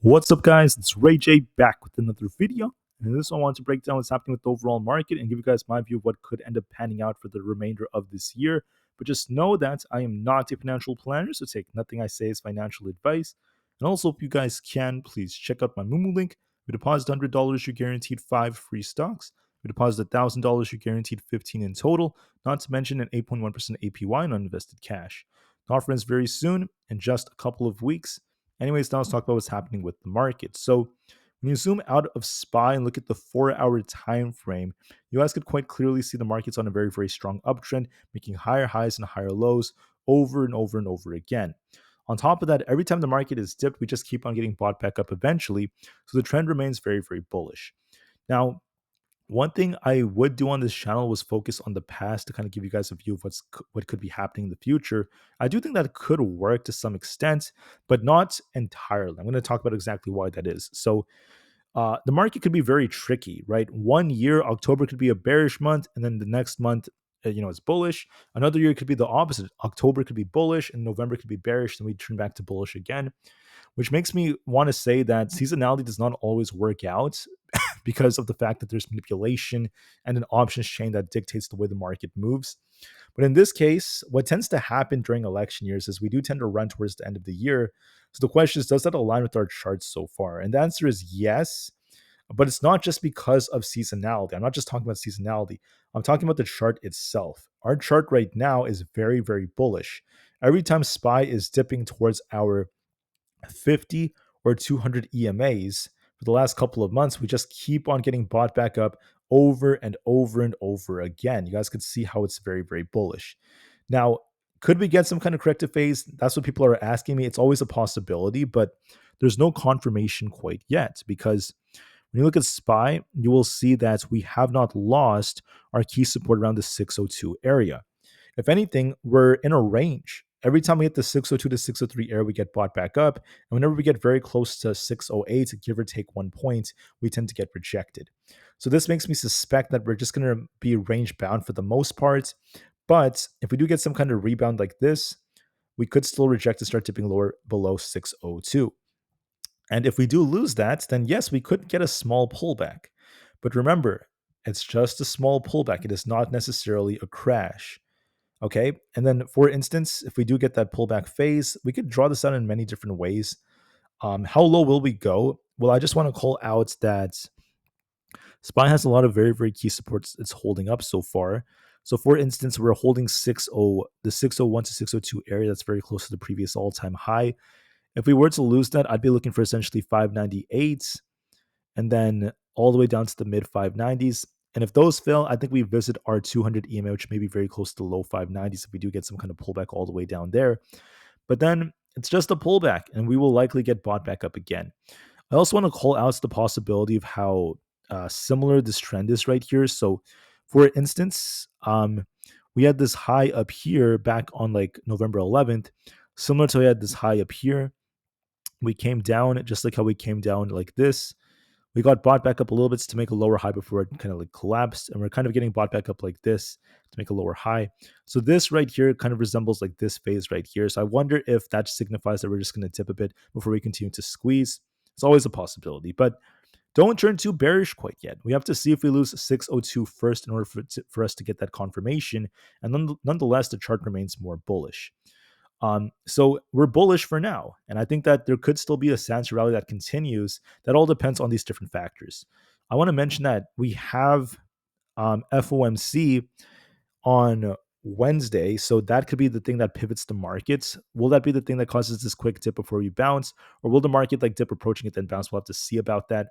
What's up, guys? It's Rey-Jay back with another video. And in this one, I want to break down what's happening with the overall market and give you guys my view of what could end up panning out for the remainder of this year. But just know that I am not a financial planner, so take nothing I say as financial advice. And also, if you guys can, please check out my Moomoo link. We deposit $100, you're guaranteed 5 free stocks. We deposit $1,000, you're guaranteed 15 in total, not to mention an 8.1% APY on uninvested cash. The offer ends very soon, in just a couple of weeks. Anyways, now let's talk about what's happening with the market. So when you zoom out of SPY and look at the 4-hour time frame, you guys could quite clearly see the market's on a very, very strong uptrend, making higher highs and higher lows over and over and over again. On top of that, every time the market is dipped, we just keep on getting bought back up eventually. So the trend remains very, very bullish. Now, one thing I would do on this channel was focus on the past to kind of give you guys a view of what could be happening in the future. I do think that could work to some extent, but not entirely. I'm going to talk about exactly why that is. So the market could be very tricky, right? One year, October could be a bearish month, and then the next month, it's bullish. Another year could be the opposite. October could be bullish, and November could be bearish, and we turn back to bullish again, which makes me want to say that seasonality does not always work out because of the fact that there's manipulation and an options chain that dictates the way the market moves. But in this case, what tends to happen during election years is we do tend to run towards the end of the year. So the question is, does that align with our charts so far? And the answer is yes, but it's not just because of seasonality. I'm not just talking about seasonality. I'm talking about the chart itself. Our chart right now is very, very bullish. Every time SPY is dipping towards our 50 or 200 EMAs for the last couple of months, we just keep on getting bought back up over and over and over again. You guys could see how it's very, very bullish. Now, could we get some kind of corrective phase? That's what people are asking me. It's always a possibility, but there's no confirmation quite yet, because when you look at SPY, you will see that we have not lost our key support around the 602 area. If anything, we're in a range. Every time we hit the 602 to 603 area, we get bought back up. And whenever we get very close to 608, give or take 1 point, we tend to get rejected. So this makes me suspect that we're just going to be range bound for the most part. But if we do get some kind of rebound like this, we could still reject and start dipping lower below 602. And if we do lose that, then yes, we could get a small pullback. But remember, it's just a small pullback. It is not necessarily a crash. Okay. And then, for instance, if we do get that pullback phase, we could draw this out in many different ways. How low will we go? Well, I just want to call out that SPY has a lot of very, very key supports it's holding up so far. So, for instance, we're holding the 601 to 602 area that's very close to the previous all-time high. If we were to lose that, I'd be looking for essentially 598 and then all the way down to the mid 590s. And if those fail, I think we visit our 200 EMA, which may be very close to the low 590s if we do get some kind of pullback all the way down there. But then it's just a pullback, and we will likely get bought back up again. I also want to call out the possibility of how similar this trend is right here. So, for instance, we had this high up here back on like November 11th, similar to we had this high up here. We came down just like how we came down like this. We got bought back up a little bit to make a lower high before it kind of like collapsed. And we're kind of getting bought back up like this to make a lower high. So this right here kind of resembles like this phase right here. So I wonder if that signifies that we're just going to dip a bit before we continue to squeeze. It's always a possibility, but don't turn too bearish quite yet. We have to see if we lose 602 first in order for us to get that confirmation. And nonetheless, the chart remains more bullish. So we're bullish for now. And I think that there could still be a Sansa rally that continues. That all depends on these different factors. I want to mention that we have FOMC on Wednesday. So that could be the thing that pivots the markets. Will that be the thing that causes this quick dip before we bounce? Or will the market like dip approaching it then bounce? We'll have to see about that.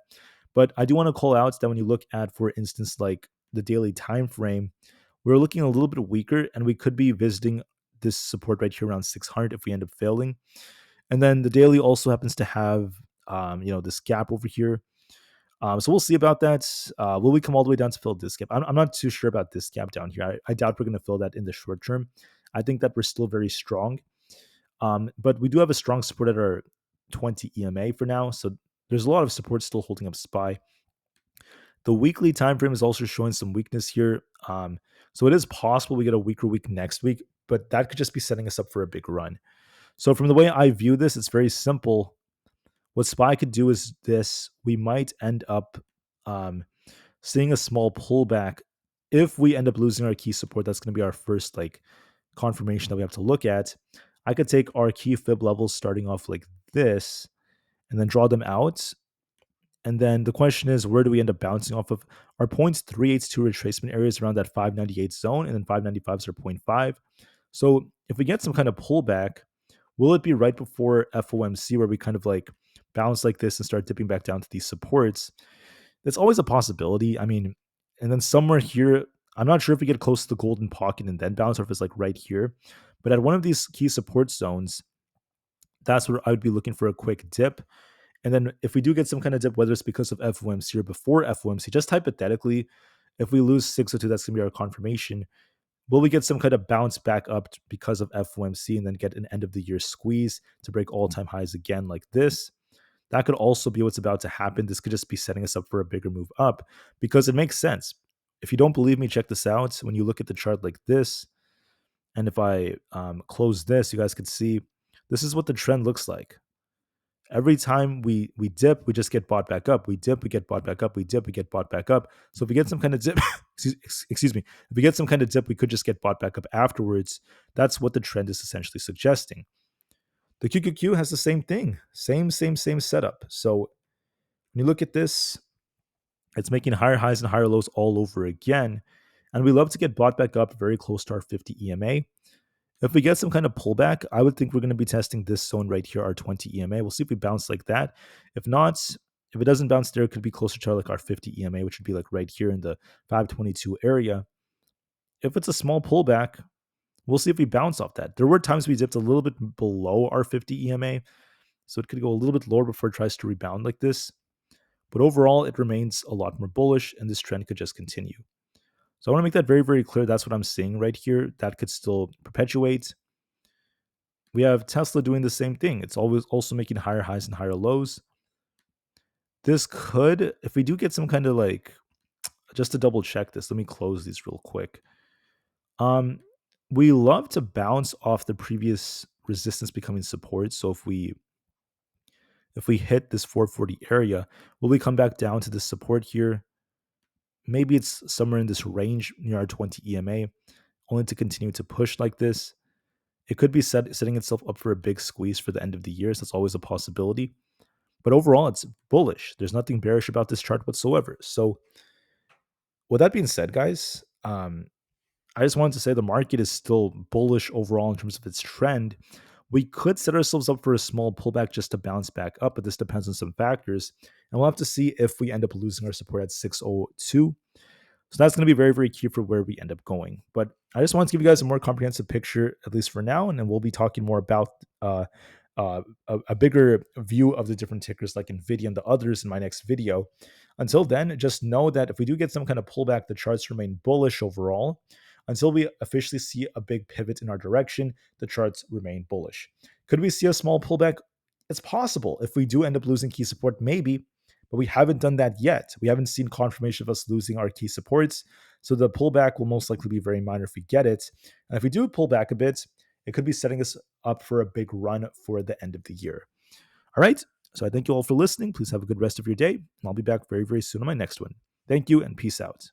But I do want to call out that when you look at, for instance, like the daily time frame, we're looking a little bit weaker, and we could be visiting this support right here around 600 if we end up failing. And then the daily also happens to have, this gap over here. So we'll see about that. Will we come all the way down to fill this gap? I'm not too sure about this gap down here. I doubt we're going to fill that in the short term. I think that we're still very strong. But we do have a strong support at our 20 EMA for now. So there's a lot of support still holding up SPY. The weekly time frame is also showing some weakness here. So it is possible we get a weaker week next week, but that could just be setting us up for a big run. So from the way I view this, it's very simple. What SPY could do is this: we might end up um, seeing a small pullback. If we end up losing our key support, that's going to be our first like confirmation that we have to look at. I could take our key fib levels starting off like this and then draw them out. And then the question is, where do we end up bouncing off of? Our points 382 retracement areas around that 598 zone, and then 595 is our 0.5. So if we get some kind of pullback, will it be right before FOMC where we kind of like bounce like this and start dipping back down to these supports? That's always a possibility. I mean, and then somewhere here, I'm not sure if we get close to the golden pocket and then bounce, or if it's like right here. But at one of these key support zones, that's where I would be looking for a quick dip. And then if we do get some kind of dip, whether it's because of FOMC or before FOMC, just hypothetically, if we lose 602, that's going to be our confirmation. Will we get some kind of bounce back up because of FOMC and then get an end of the year squeeze to break all time highs again like this? That could also be what's about to happen. This could just be setting us up for a bigger move up because it makes sense. If you don't believe me, check this out. When you look at the chart like this, and if I close this, you guys could see this is what the trend looks like. Every time we dip, we just get bought back up. We dip, we get bought back up. We dip, we get bought back up. So if we get some kind of dip, excuse me, if we get some kind of dip, we could just get bought back up afterwards. That's what the trend is essentially suggesting. The QQQ has the same thing, same setup. So when you look at this, it's making higher highs and higher lows all over again. And we love to get bought back up very close to our 50 EMA. If we get some kind of pullback, I would think we're going to be testing this zone right here, our 20 EMA. We'll see if we bounce like that. If not, if it doesn't bounce there, it could be closer to like our 50 EMA, which would be like right here in the 522 area. If it's a small pullback, we'll see if we bounce off that. There were times we dipped a little bit below our 50 EMA, so it could go a little bit lower before it tries to rebound like this. But overall, it remains a lot more bullish, and this trend could just continue. So I want to make that very, very clear. That's what I'm seeing right here. That could still perpetuate. We have Tesla doing the same thing. It's always also making higher highs and higher lows. This could, if we do get some kind of like, just to double check this, let me close these real quick. We love to bounce off the previous resistance becoming support. So if we hit this 440 area, will we come back down to this support here? Maybe it's somewhere in this range near our 20 EMA, only to continue to push like this. It could be setting itself up for a big squeeze for the end of the year. So that's always a possibility. But overall, it's bullish. There's nothing bearish about this chart whatsoever. So with that being said, guys, I just wanted to say the market is still bullish overall in terms of its trend. We could set ourselves up for a small pullback just to bounce back up, but this depends on some factors. And we'll have to see if we end up losing our support at 602. So that's going to be very, very key for where we end up going. But I just wanted to give you guys a more comprehensive picture, at least for now, and then we'll be talking more about a bigger view of the different tickers like NVIDIA and the others in my next video. Until then, just know that if we do get some kind of pullback, the charts remain bullish overall. Until we officially see a big pivot in our direction, the charts remain bullish. Could we see a small pullback? It's possible. If we do end up losing key support, maybe, but we haven't done that yet. We haven't seen confirmation of us losing our key supports. So the pullback will most likely be very minor if we get it. And if we do pull back a bit, it could be setting us up for a big run for the end of the year. All right. So I thank you all for listening. Please have a good rest of your day. And I'll be back very, very soon on my next one. Thank you and peace out.